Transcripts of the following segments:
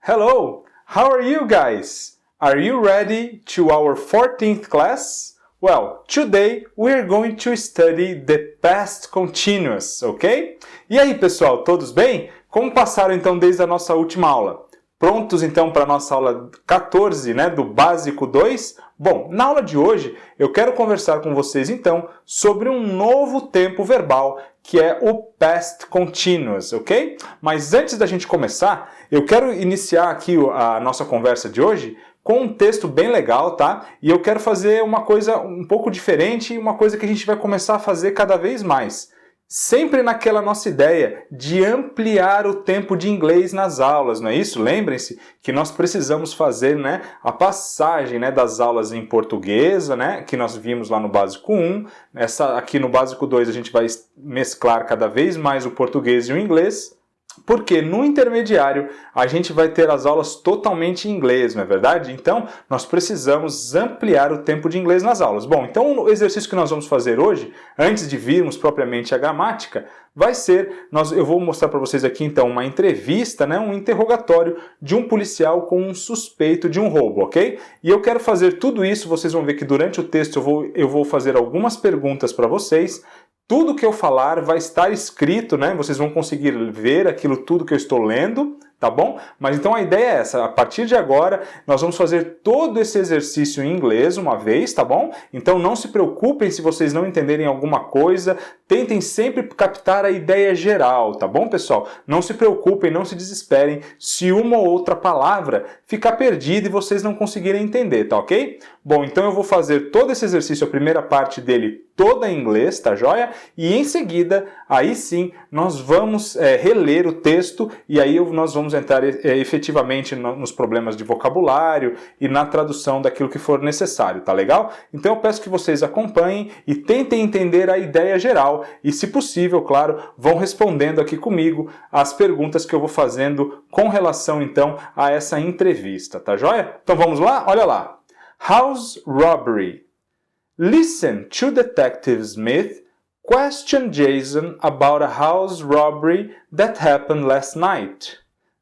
Hello, how are you guys? Are you ready to our 14th class? Well, today we're going to study the past continuous, ok? E aí pessoal, todos bem? Como passaram então desde a nossa última aula? Prontos então para a nossa aula 14, né, do Básico 2? Bom, na aula de hoje eu quero conversar com vocês então sobre um novo tempo verbal que é o past continuous, ok? Mas antes da gente começar, eu quero iniciar aqui a nossa conversa de hoje com um texto bem legal, tá? E eu quero fazer uma coisa um pouco diferente e uma coisa que a gente vai começar a fazer cada vez mais. Sempre naquela nossa ideia de ampliar o tempo de inglês nas aulas, não é isso? Lembrem-se que nós precisamos fazer, né, a passagem, né, das aulas em português, né, que nós vimos lá no Básico 1. Aqui no Básico 2 a gente vai mesclar cada vez mais o português e o inglês. Porque no intermediário a gente vai ter as aulas totalmente em inglês, não é verdade? Então, nós precisamos ampliar o tempo de inglês nas aulas. Bom, então o exercício que nós vamos fazer hoje, antes de virmos propriamente à gramática, vai ser, eu vou mostrar para vocês aqui então uma entrevista, né, um interrogatório de um policial com um suspeito de um roubo, ok? E eu quero fazer tudo isso, vocês vão ver que durante o texto eu vou fazer algumas perguntas para vocês. Tudo que eu falar vai estar escrito, né? Vocês vão conseguir ver aquilo tudo que eu estou lendo, tá bom? Mas então a ideia é essa, a partir de agora nós vamos fazer todo esse exercício em inglês uma vez, tá bom? Então não se preocupem se vocês não entenderem alguma coisa, tentem sempre captar a ideia geral, tá bom, pessoal? Não se preocupem, não se desesperem se uma ou outra palavra ficar perdida e vocês não conseguirem entender, tá ok? Bom, então eu vou fazer todo esse exercício, a primeira parte dele toda em inglês, tá joia? E em seguida, aí sim, nós vamos reler o texto e aí nós vamos entrar efetivamente nos problemas de vocabulário e na tradução daquilo que for necessário, tá legal? Então eu peço que vocês acompanhem e tentem entender a ideia geral e, se possível, claro, vão respondendo aqui comigo as perguntas que eu vou fazendo com relação, então, a essa entrevista, tá joia? Então vamos lá? Olha lá. House robbery. Listen to Detective Smith question Jason about a house robbery that happened last night.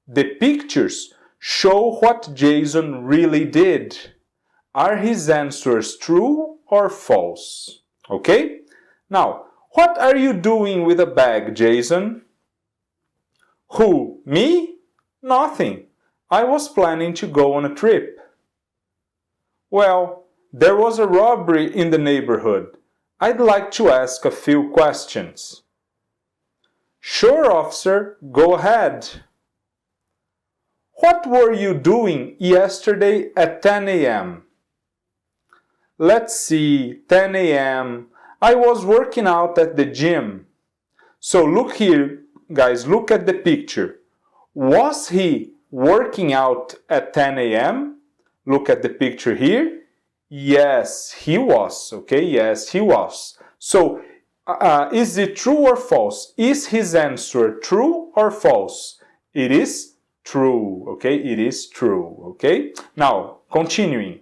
The pictures show what Jason really did. Are his answers true or false? Okay? Now, what are you doing with a bag, Jason? Who? Me? Nothing. I was planning to go on a trip. Well, there was a robbery in the neighborhood. I'd like to ask a few questions. Sure, officer, go ahead. What were you doing yesterday at 10 a.m.? Let's see, 10 a.m. I was working out at the gym. So look here, guys, look at the picture. Was he working out at 10 a.m.? Look at the picture here. Yes, he was. Okay, yes, he was. So, is it true or false? Is his answer true or false? It is true. Okay, it is true. Okay, now, continuing.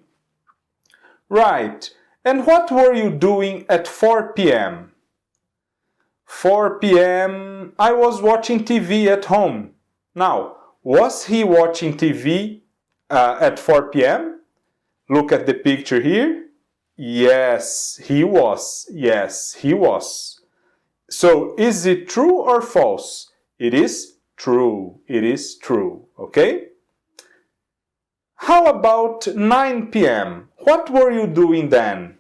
Right, and what were you doing at 4 p.m.? 4 p.m. I was watching TV at home. Now, was he watching TV at 4 p.m.? Look at the picture here. Yes, he was. Yes, he was. So, is it true or false? It is true. It is true. Okay? How about 9 p.m.? What were you doing then?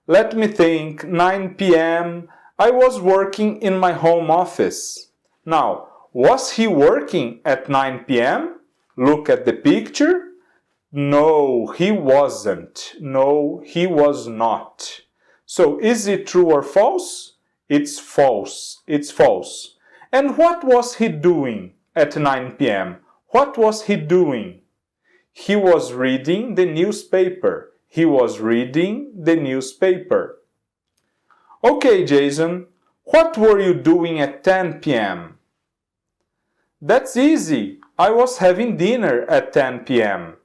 Let me think. 9 p.m. I was working in my home office. Now, was he working at 9 p.m.? Look at the picture. No, he wasn't. No, he was not. So, is it true or false? It's false. It's false. And what was he doing at 9 p.m.? What was he doing? He was reading the newspaper. He was reading the newspaper. Okay, Jason, what were you doing at 10 p.m.? That's easy. I was having dinner at 10 p.m.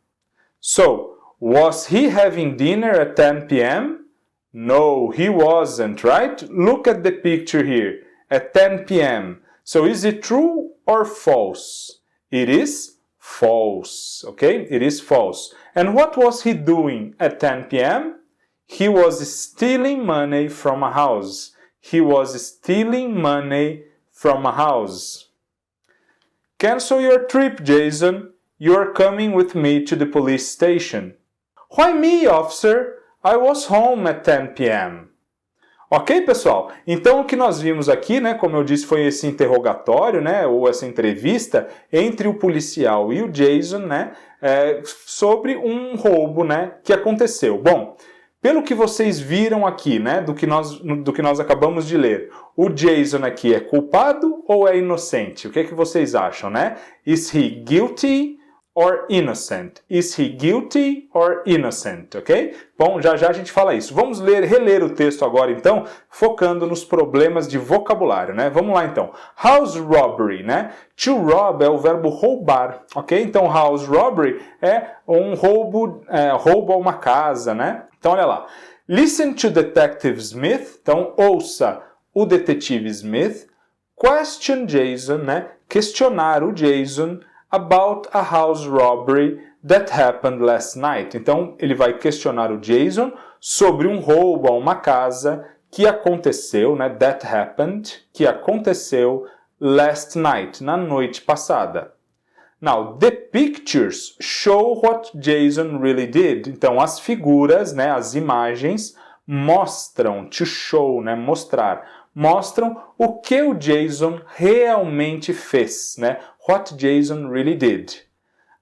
So, was he having dinner at 10 p.m.? No, he wasn't, right? Look at the picture here, at 10 p.m. So, is it true or false? It is false, okay? It is false. And what was he doing at 10 p.m.? He was stealing money from a house. He was stealing money from a house. Cancel your trip, Jason. You are coming with me to the police station. Why me, officer? I was home at 10 p.m. Ok, pessoal? Então, o que nós vimos aqui, né, como eu disse, foi esse interrogatório, né, ou essa entrevista entre o policial e o Jason, né, sobre um roubo, né, que aconteceu. Bom, pelo que vocês viram aqui, né, do que nós acabamos de ler, o Jason aqui é culpado ou é inocente? O que é que vocês acham, né? Is he guilty or innocent? Is he guilty or innocent? Ok? Bom, já a gente fala isso. Vamos reler o texto agora, então, focando nos problemas de vocabulário, né? Vamos lá, então. House robbery, né? To rob é o verbo roubar, ok? Então, house robbery é um roubo a uma casa, né? Então, olha lá. Listen to Detective Smith. Então, ouça o detetive Smith. Question Jason, né? Questionar o Jason about a house robbery that happened last night. Então, ele vai questionar o Jason sobre um roubo a uma casa que aconteceu, né? That happened, que aconteceu last night, na noite passada. Now, the pictures show what Jason really did. Então, as figuras, né? As imagens mostram, to show, né? Mostrar. Mostram o que o Jason realmente fez, né? What Jason really did.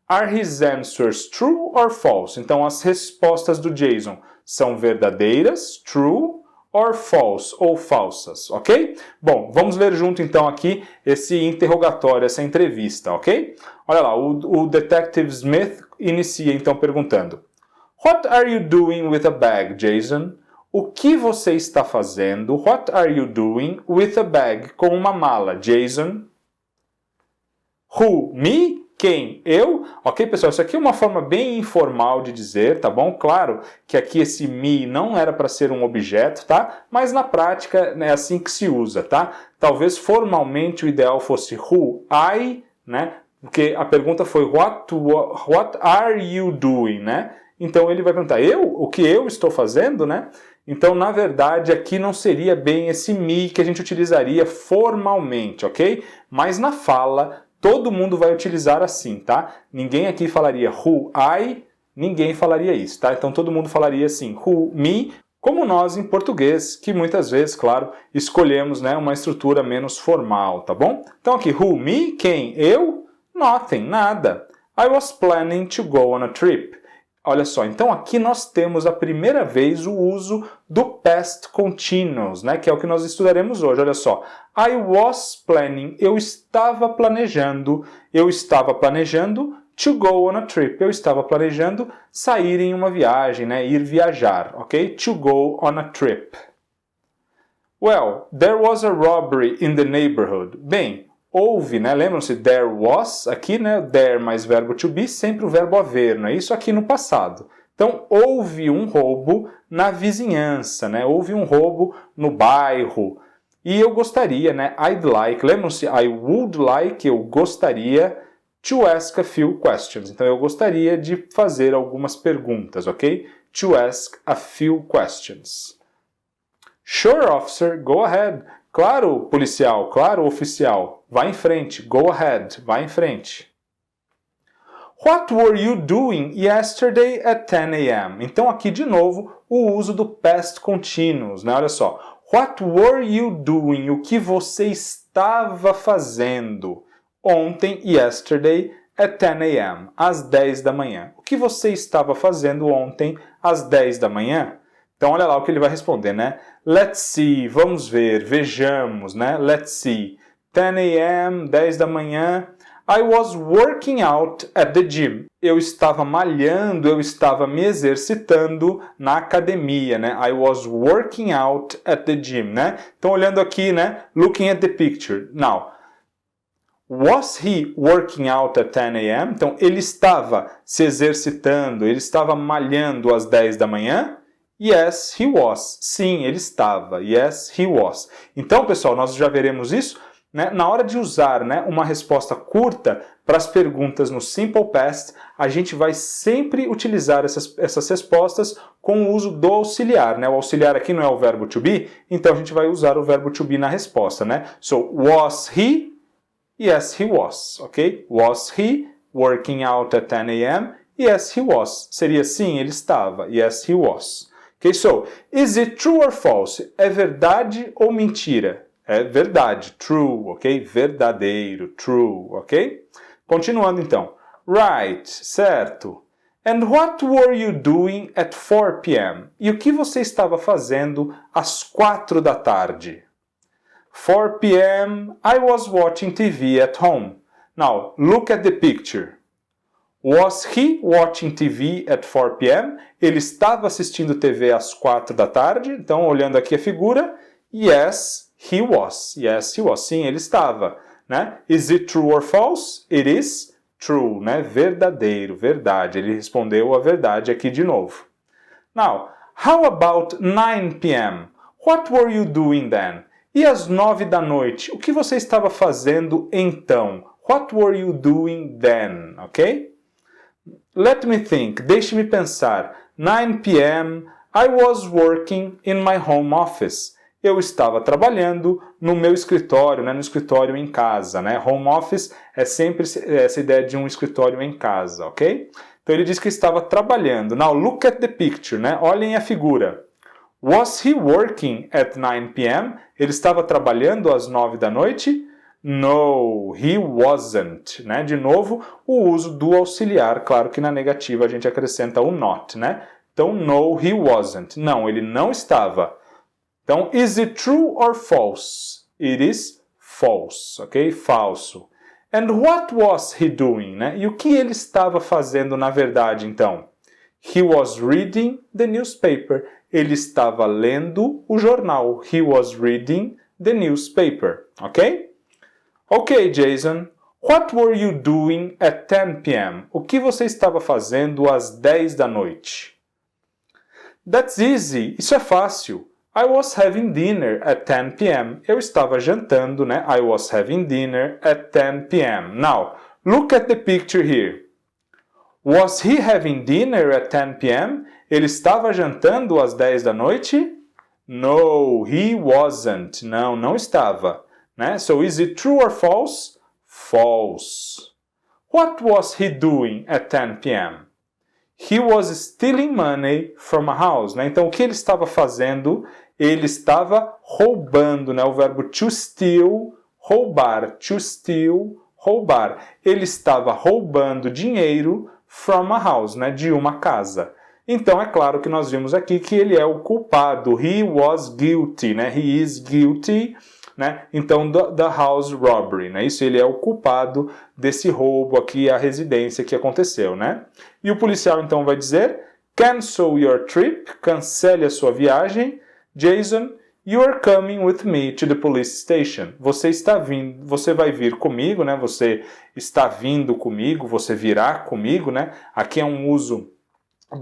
Are his answers true or false? Então, as respostas do Jason são verdadeiras, true, or false, ou falsas, ok? Bom, vamos ler junto então aqui esse interrogatório, essa entrevista, ok? Olha lá, o Detective Smith inicia então perguntando: What are you doing with a bag, Jason? O que você está fazendo? What are you doing with a bag? Com uma mala, Jason? Who? Me? Quem? Eu? Ok, pessoal, isso aqui é uma forma bem informal de dizer, tá bom? Claro que aqui esse me não era para ser um objeto, tá? Mas na prática é assim que se usa, tá? Talvez formalmente o ideal fosse who? I, né? Porque a pergunta foi what are you doing, né? Então ele vai perguntar, o que eu estou fazendo, né? Então, na verdade, aqui não seria bem esse me que a gente utilizaria formalmente, ok? Mas na fala, todo mundo vai utilizar assim, tá? Ninguém aqui falaria who I, ninguém falaria isso, tá? Então, todo mundo falaria assim, who me, como nós em português, que muitas vezes, claro, escolhemos, né, uma estrutura menos formal, tá bom? Então, aqui, who, me, quem? Eu? Nothing, nada. I was planning to go on a trip. Olha só, então aqui nós temos a primeira vez o uso do past continuous, né, que é o que nós estudaremos hoje. Olha só, I was planning, eu estava planejando to go on a trip. Eu estava planejando sair em uma viagem, né, ir viajar, ok? To go on a trip. Well, there was a robbery in the neighborhood. Bem, houve, né? Lembram-se, there was, aqui, né? There mais verbo to be, sempre o verbo haver, não é isso? Aqui no passado. Então, houve um roubo na vizinhança, né? Houve um roubo no bairro. E eu gostaria, né? I'd like, lembram-se, I would like, eu gostaria to ask a few questions. Então, eu gostaria de fazer algumas perguntas, ok? To ask a few questions. Sure, officer, go ahead. Claro, policial, claro, oficial. Vá em frente, go ahead, vá em frente. What were you doing yesterday at 10 a.m.? Então aqui de novo o uso do past continuous, né? Olha só. What were you doing? O que você estava fazendo ontem, yesterday, at 10 a.m., às 10 da manhã? O que você estava fazendo ontem, às 10 da manhã? Então, olha lá o que ele vai responder, né? Let's see, vamos ver, vejamos, né? Let's see. 10 a.m., 10 da manhã. I was working out at the gym. Eu estava malhando, eu estava me exercitando na academia, né? I was working out at the gym, né? Então, olhando aqui, né? Looking at the picture. Now, was he working out at 10 a.m.? Então, ele estava se exercitando, ele estava malhando às 10 da manhã? Yes, he was. Sim, ele estava. Yes, he was. Então, pessoal, nós já veremos isso, né? Na hora de usar, né, uma resposta curta para as perguntas no Simple Past, a gente vai sempre utilizar essas respostas com o uso do auxiliar, né? O auxiliar aqui não é o verbo to be, então a gente vai usar o verbo to be na resposta, né? So, was he? Yes, he was, ok? Was he working out at 10 a.m.? Yes, he was. Seria sim, ele estava. Yes, he was. Ok, so, is it true or false? É verdade ou mentira? É verdade, true, ok? Verdadeiro, true, ok? Continuando então. Right, certo. And what were you doing at 4 p.m.? E o que você estava fazendo às 4 da tarde? 4 p.m. I was watching TV at home. Now, look at the picture. Was he watching TV at 4 p.m.? Ele estava assistindo TV às 4 da tarde. Então, olhando aqui a figura, yes, he was. Yes, he was. Sim, ele estava. Né? Is it true or false? It is true. Né? Verdadeiro, verdade. Ele respondeu a verdade aqui de novo. Now, how about 9 p.m.? What were you doing then? E às 9 da noite, o que você estava fazendo então? What were you doing then? Ok? Let me think. Deixe-me pensar. 9 p.m. I was working in my home office. Eu estava trabalhando no meu escritório, né, no escritório em casa. Né? Home office é sempre essa ideia de um escritório em casa, ok? Então ele diz que estava trabalhando. Now look at the picture, né? Olhem a figura. Was he working at 9 p.m.? Ele estava trabalhando às 9 da noite? No, he wasn't. Né? De novo, o uso do auxiliar. Claro que na negativa a gente acrescenta o not, né? Então, no, he wasn't. Não, ele não estava. Então, is it true or false? It is false, ok? Falso. And what was he doing? Né? E o que ele estava fazendo na verdade, então? He was reading the newspaper. Ele estava lendo o jornal. He was reading the newspaper, ok? Ok, Jason. What were you doing at 10 p.m.? O que você estava fazendo às 10 da noite? That's easy. Isso é fácil. I was having dinner at 10 p.m. Eu estava jantando, né? I was having dinner at 10 p.m. Now, look at the picture here. Was he having dinner at 10 p.m.? Ele estava jantando às 10 da noite? No, he wasn't. Não, não estava. Né? So, is it true or false? False. What was he doing at 10 p.m.? He was stealing money from a house. Né? Então, o que ele estava fazendo? Ele estava roubando. Né? O verbo to steal, roubar. To steal, roubar. Ele estava roubando dinheiro from a house, né? De uma casa. Então, é claro que nós vimos aqui que ele é o culpado. He was guilty. Né? He is guilty. Né? Então, da house robbery, né? Isso, ele é o culpado desse roubo aqui à residência que aconteceu, né? E o policial então vai dizer, cancel your trip, cancele a sua viagem, Jason, you are coming with me to the police station. Você vai vir comigo, né? Você está vindo comigo, você virá comigo, né? Aqui é um uso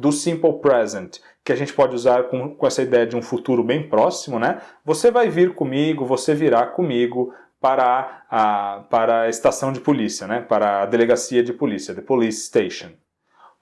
do simple present, que a gente pode usar com essa ideia de um futuro bem próximo, né? Você vai vir comigo, você virá comigo para a estação de polícia, né? Para a delegacia de polícia, the police station.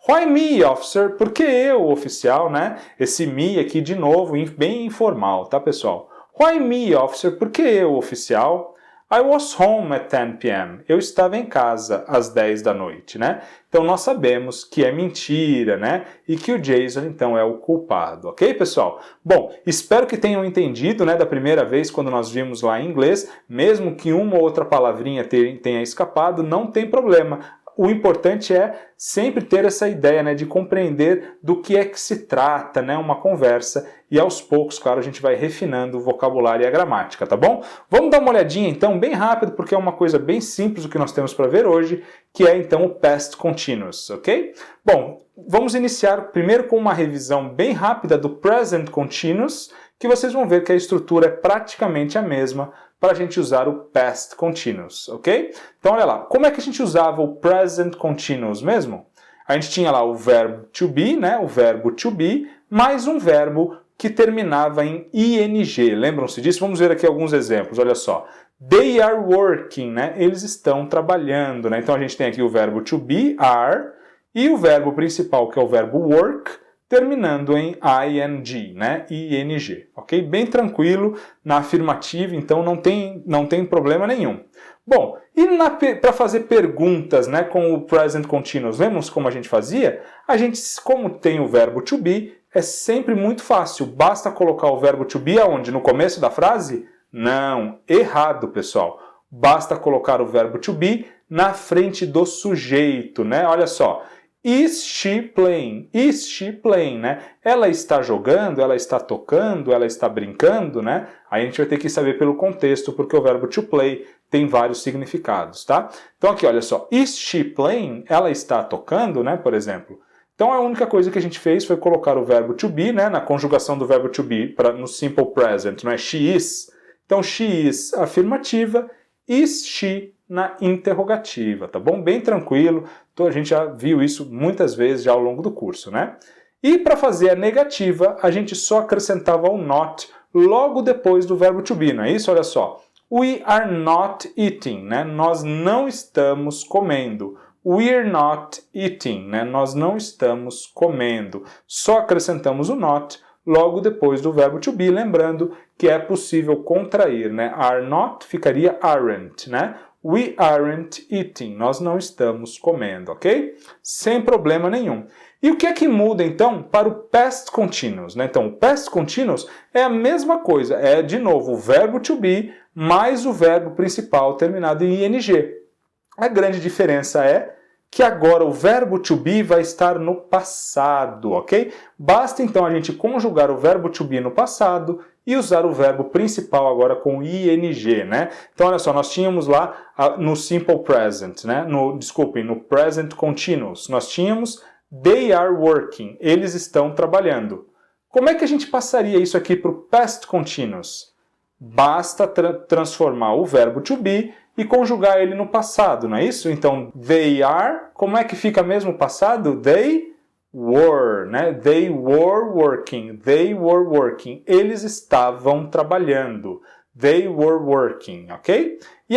Why me, officer? Por que eu, oficial, né? Esse me aqui, de novo, bem informal, tá, pessoal? Why me, officer? Por que eu, oficial? I was home at 10 p.m. Eu estava em casa às 10 da noite, né? Então, nós sabemos que é mentira, né? E que o Jason, então, é o culpado, ok, pessoal? Bom, espero que tenham entendido, né? Da primeira vez, quando nós vimos lá em inglês, mesmo que uma ou outra palavrinha tenha escapado, não tem problema. O importante é sempre ter essa ideia, né, de compreender do que é que se trata, né, uma conversa, e aos poucos, claro, a gente vai refinando o vocabulário e a gramática, tá bom? Vamos dar uma olhadinha então, bem rápido, porque é uma coisa bem simples o que nós temos para ver hoje, que é então o past continuous, ok? Bom, vamos iniciar primeiro com uma revisão bem rápida do present continuous, que vocês vão ver que a estrutura é praticamente a mesma para a gente usar o past continuous, ok? Então, olha lá, como é que a gente usava o present continuous mesmo? A gente tinha lá o verbo to be, né? O verbo to be, mais um verbo que terminava em ing. Lembram-se disso? Vamos ver aqui alguns exemplos, olha só. They are working, né? Eles estão trabalhando, né? Então a gente tem aqui o verbo to be, are, e o verbo principal, que é o verbo work, terminando em ing, né? ing, ok? Bem tranquilo na afirmativa, então não tem problema nenhum. Bom, e para fazer perguntas, né, com o present continuous, lembra como a gente fazia? A gente, como tem o verbo to be, é sempre muito fácil. Basta colocar o verbo to be aonde? No começo da frase? Não, errado, pessoal. Basta colocar o verbo to be na frente do sujeito, né? Olha só. Is she playing? Is she playing, né? Ela está jogando, ela está tocando, ela está brincando, né? Aí a gente vai ter que saber pelo contexto, porque o verbo to play tem vários significados, tá? Então aqui, olha só. Is she playing? Ela está tocando, né? Por exemplo. Então a única coisa que a gente fez foi colocar o verbo to be, né? Na conjugação do verbo to be no simple present, não é? She is. Então she is afirmativa, is she na interrogativa, tá bom? Bem tranquilo, então a gente já viu isso muitas vezes já ao longo do curso, né? E para fazer a negativa, a gente só acrescentava o not logo depois do verbo to be, não é isso? Olha só, we are not eating, né? Nós não estamos comendo. We're not eating, né? Nós não estamos comendo. Só acrescentamos o not logo depois do verbo to be, lembrando que é possível contrair, né? Are not ficaria aren't, né? We aren't eating, nós não estamos comendo, ok? Sem problema nenhum. E o que é que muda, então, para o past continuous, né? Então, o past continuous é a mesma coisa, é, de novo, o verbo to be mais o verbo principal terminado em ing. A grande diferença é que agora o verbo to be vai estar no passado, ok? Basta então a gente conjugar o verbo to be no passado e usar o verbo principal agora com ing, né? Então olha só, nós tínhamos lá no simple present, né? No present continuous, nós tínhamos they are working, eles estão trabalhando. Como é que a gente passaria isso aqui para o past continuous? Basta transformar o verbo to be e conjugar ele no passado, não é isso? Então, they are, como é que fica mesmo o passado? They were, né? They were working, they were working. Eles estavam trabalhando. They were working, ok? E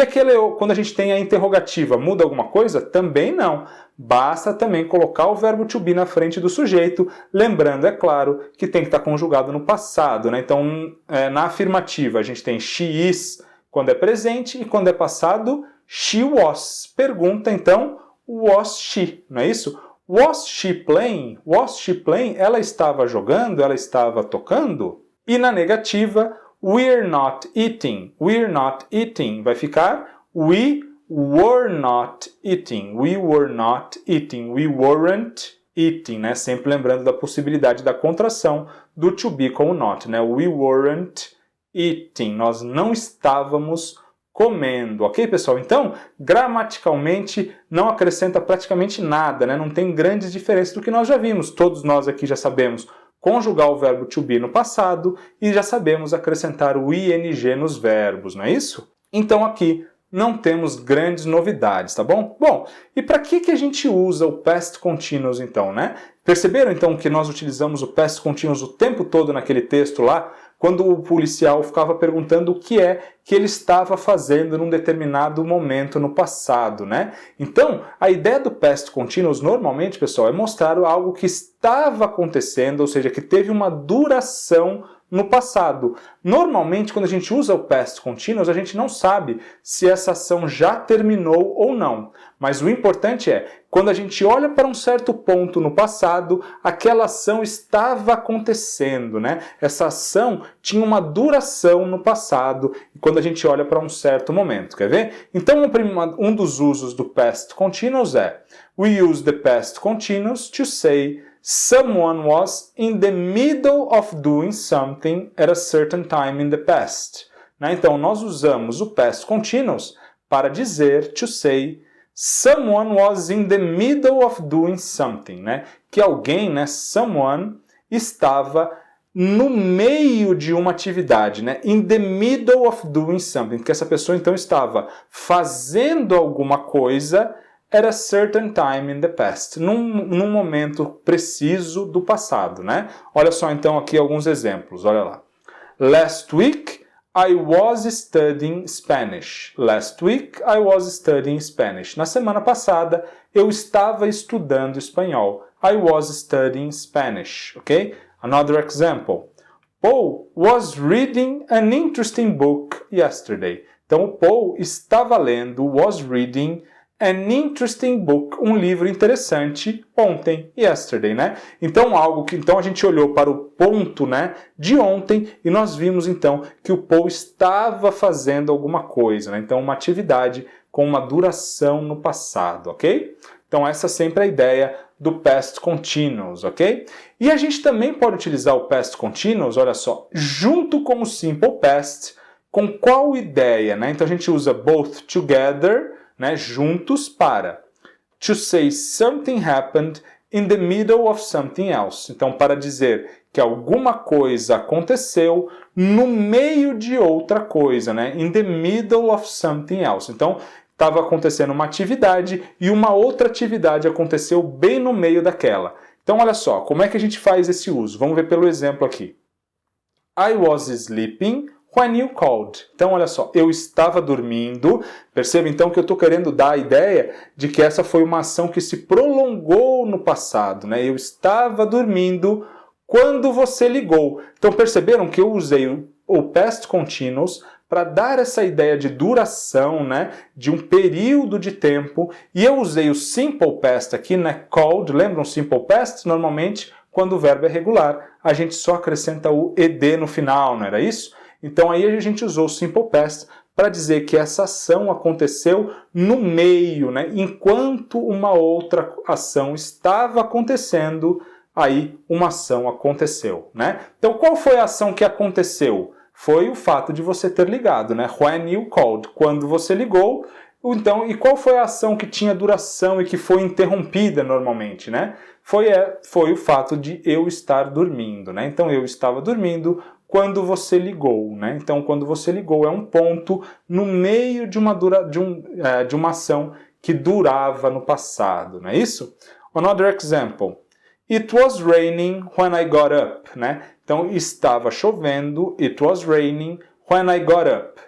quando a gente tem a interrogativa, muda alguma coisa? Também não. Basta também colocar o verbo to be na frente do sujeito, lembrando, é claro, que tem que estar conjugado no passado, né? Então, na afirmativa, a gente tem she is quando é presente e quando é passado, she was. Pergunta, então, was she, não é isso? Was she playing? Was she playing? Ela estava jogando? Ela estava tocando? E na negativa, we're not eating. We're not eating. Vai ficar we were not eating. We were not eating. We weren't eating, né? Sempre lembrando da possibilidade da contração do to be com o not, né? We weren't eating. Nós não estávamos comendo, ok, pessoal? Então, gramaticalmente, não acrescenta praticamente nada, né? Não tem grandes diferenças do que nós já vimos. Todos nós aqui já sabemos conjugar o verbo to be no passado e já sabemos acrescentar o ing nos verbos, não é isso? Então, aqui não temos grandes novidades, tá bom? Bom, e para que a gente usa o past continuous, então, né? Perceberam, então, que nós utilizamos o past continuous o tempo todo naquele texto lá? Quando o policial ficava perguntando o que é que ele estava fazendo num determinado momento no passado, né? Então, a ideia do past continuous, normalmente, pessoal, é mostrar algo que estava acontecendo, ou seja, que teve uma duração no passado. Normalmente, quando a gente usa o past continuous, a gente não sabe se essa ação já terminou ou não. Mas o importante é, quando a gente olha para um certo ponto no passado, aquela ação estava acontecendo, né? Essa ação tinha uma duração no passado, quando a gente olha para um certo momento. Quer ver? Então, um dos usos do past continuous é we use the past continuous to say someone was in the middle of doing something at a certain time in the past. Né? Então, nós usamos o past continuous para dizer, to say, someone was in the middle of doing something. Né? Que alguém, né, someone, estava no meio de uma atividade, né? In the middle of doing something. Que essa pessoa, então, estava fazendo alguma coisa at a certain time in the past, num momento preciso do passado, né? Olha só então aqui alguns exemplos, olha lá. Last week I was studying Spanish. Last week, I was studying Spanish. Na semana passada, eu estava estudando espanhol. I was studying Spanish, ok? Another example. Paul was reading an interesting book yesterday. Então, o Paul estava lendo, was reading an interesting book, um livro interessante ontem, yesterday, né? Então a gente olhou para o ponto, né, de ontem e nós vimos então que o Paul estava fazendo alguma coisa, né? Então uma atividade com uma duração no passado, ok? Então essa é sempre a ideia do past continuous, ok? E a gente também pode utilizar o past continuous, olha só, junto com o simple past, com qual ideia, né? Então a gente usa both together, né, juntos para to say something happened in the middle of something else. Então, para dizer que alguma coisa aconteceu no meio de outra coisa, né? In the middle of something else. Então, estava acontecendo uma atividade e uma outra atividade aconteceu bem no meio daquela. Então, olha só, como é que a gente faz esse uso? Vamos ver pelo exemplo aqui. I was sleeping when you called. Então, olha só, eu estava dormindo. Perceba então que eu estou querendo dar a ideia de que essa foi uma ação que se prolongou no passado, né? Eu estava dormindo quando você ligou. Então, perceberam que eu usei o past continuous para dar essa ideia de duração, né? De um período de tempo. E eu usei o simple past aqui, né? Called. Lembram o simple past? Normalmente, quando o verbo é regular, a gente só acrescenta o ed no final, não era isso? Então aí a gente usou o simple past para dizer que essa ação aconteceu no meio, né? Enquanto uma outra ação estava acontecendo, aí uma ação aconteceu, né? Então qual foi a ação que aconteceu? Foi o fato de você ter ligado, né? When you called, quando você ligou. Então, e qual foi a ação que tinha duração e que foi interrompida normalmente, né? Foi o fato de eu estar dormindo, né? Então eu estava dormindo quando você ligou, né? Então, quando você ligou é um ponto no meio de uma ação que durava no passado, não é isso? Another example. It was raining when I got up, né? Então, estava chovendo, it was raining when I got up.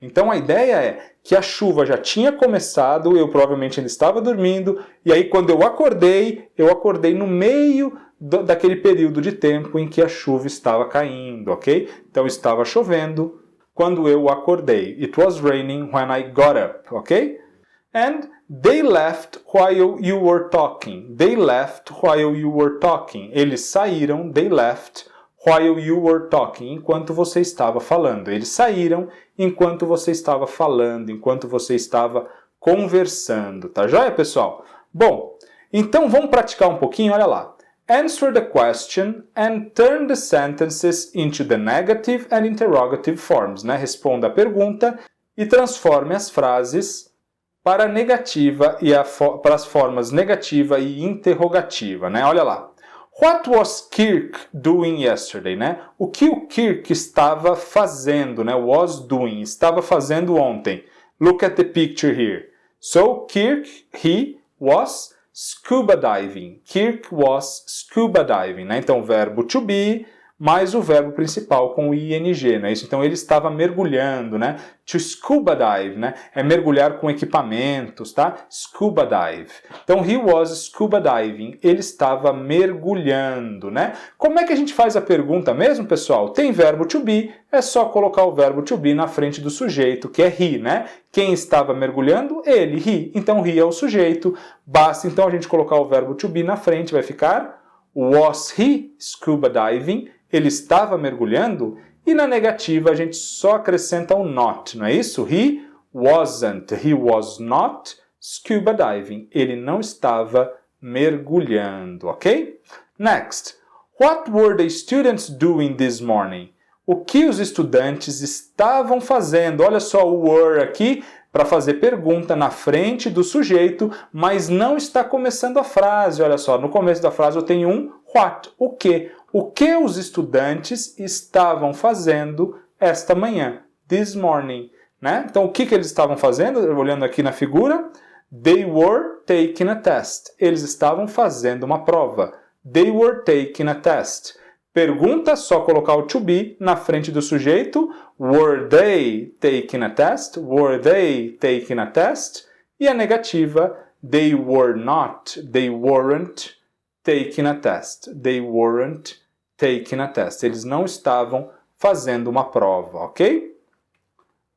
Então, a ideia é que a chuva já tinha começado, eu provavelmente ainda estava dormindo, e aí quando eu acordei no meio daquele período de tempo em que a chuva estava caindo, ok? Então estava chovendo quando eu acordei. It was raining when I got up, ok? And they left while you were talking. They left while you were talking. Eles saíram, they left while you were talking, enquanto você estava falando. Eles saíram enquanto você estava falando, enquanto você estava conversando. Tá joia, pessoal? Bom, então vamos praticar um pouquinho, olha lá. Answer the question and turn the sentences into the negative and interrogative forms, né? Responda a pergunta e transforme as frases para a negativa e para as formas negativa e interrogativa, né? Olha lá. What was Kirk doing yesterday, né? O que o Kirk estava fazendo, né? Was doing, estava fazendo ontem. Look at the picture here. So Kirk, he was scuba diving. Kirk was scuba diving, né? Então, o verbo to be mais o verbo principal com o ing, né? Isso, então, ele estava mergulhando, né? To scuba dive, né? É mergulhar com equipamentos, tá? Scuba dive. Então, he was scuba diving. Ele estava mergulhando, né? Como é que a gente faz a pergunta mesmo, pessoal? Tem verbo to be, é só colocar o verbo to be na frente do sujeito, que é he, né? Quem estava mergulhando? Ele, he. Então, he é o sujeito. Basta, então, a gente colocar o verbo to be na frente, vai ficar was he scuba diving? Ele estava mergulhando? E na negativa a gente só acrescenta o not, não é isso? He wasn't, he was not scuba diving. Ele não estava mergulhando, ok? Next. What were the students doing this morning? O que os estudantes estavam fazendo? Olha só o were aqui para fazer pergunta na frente do sujeito, mas não está começando a frase. Olha só, no começo da frase eu tenho um what, o que? O que os estudantes estavam fazendo esta manhã, this morning, né? Então, o que eles estavam fazendo? Olhando aqui na figura, they were taking a test. Eles estavam fazendo uma prova. They were taking a test. Pergunta, só colocar o to be na frente do sujeito. Were they taking a test? Were they taking a test? E a negativa, they were not, they weren't taking a test. They weren't taking a test. Eles não estavam fazendo uma prova, ok?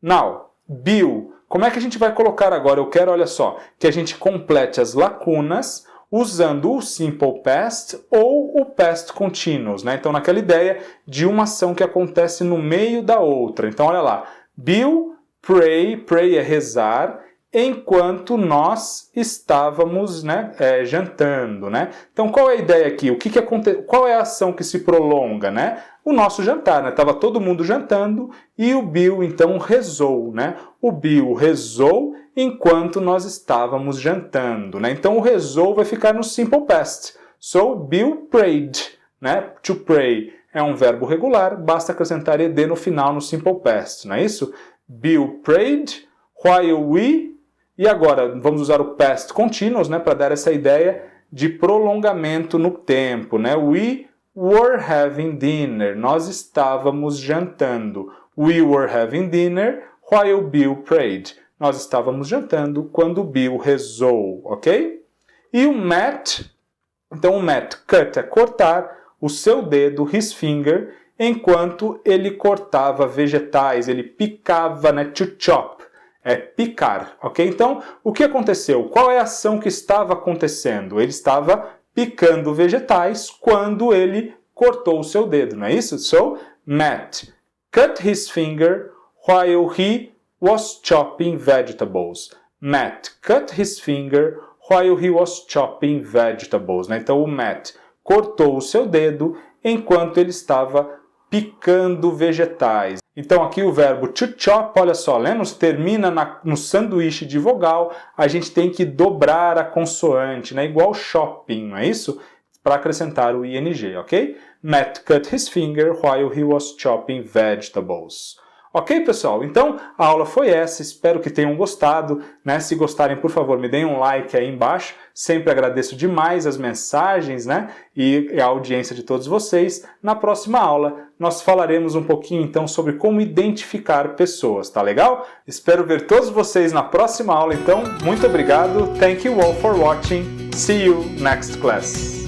Now, Bill. Como é que a gente vai colocar agora? Eu quero, olha só, que a gente complete as lacunas usando o simple past ou o past continuous, né? Então, naquela ideia de uma ação que acontece no meio da outra. Então, olha lá. Bill pray, pray é rezar, enquanto nós estávamos, né, jantando, né? Então, qual é a ideia aqui? Qual é a ação que se prolonga, né? O nosso jantar, né? Tava todo mundo jantando e o Bill, então, rezou, né? O Bill rezou enquanto nós estávamos jantando, né? Então, o rezou vai ficar no simple past. So, Bill prayed, né? To pray é um verbo regular, basta acrescentar ed no final no simple past, não é isso? Bill prayed while we... E agora, vamos usar o past continuous, né, para dar essa ideia de prolongamento no tempo, né? We were having dinner. Nós estávamos jantando. We were having dinner while Bill prayed. Nós estávamos jantando quando Bill rezou, ok? E o Matt, então o Matt, cut é cortar, o seu dedo, his finger, enquanto ele cortava vegetais, ele picava, né, to chop. É picar, ok? Então, o que aconteceu? Qual é a ação que estava acontecendo? Ele estava picando vegetais quando ele cortou o seu dedo, não é isso? So, Matt cut his finger while he was chopping vegetables. Matt cut his finger while he was chopping vegetables. Né? Então, o Matt cortou o seu dedo enquanto ele estava picando vegetais. Então aqui o verbo to chop, olha só, lembra? Termina no sanduíche de vogal, a gente tem que dobrar a consoante, né? Igual shopping, não é isso? Para acrescentar o ing, ok? Matt cut his finger while he was chopping vegetables. Ok, pessoal? Então, a aula foi essa, espero que tenham gostado, né? Se gostarem, por favor, me deem um like aí embaixo, sempre agradeço demais as mensagens, né? E a audiência de todos vocês. Na próxima aula, nós falaremos um pouquinho, então, sobre como identificar pessoas, tá legal? Espero ver todos vocês na próxima aula, então, muito obrigado, thank you all for watching, see you next class!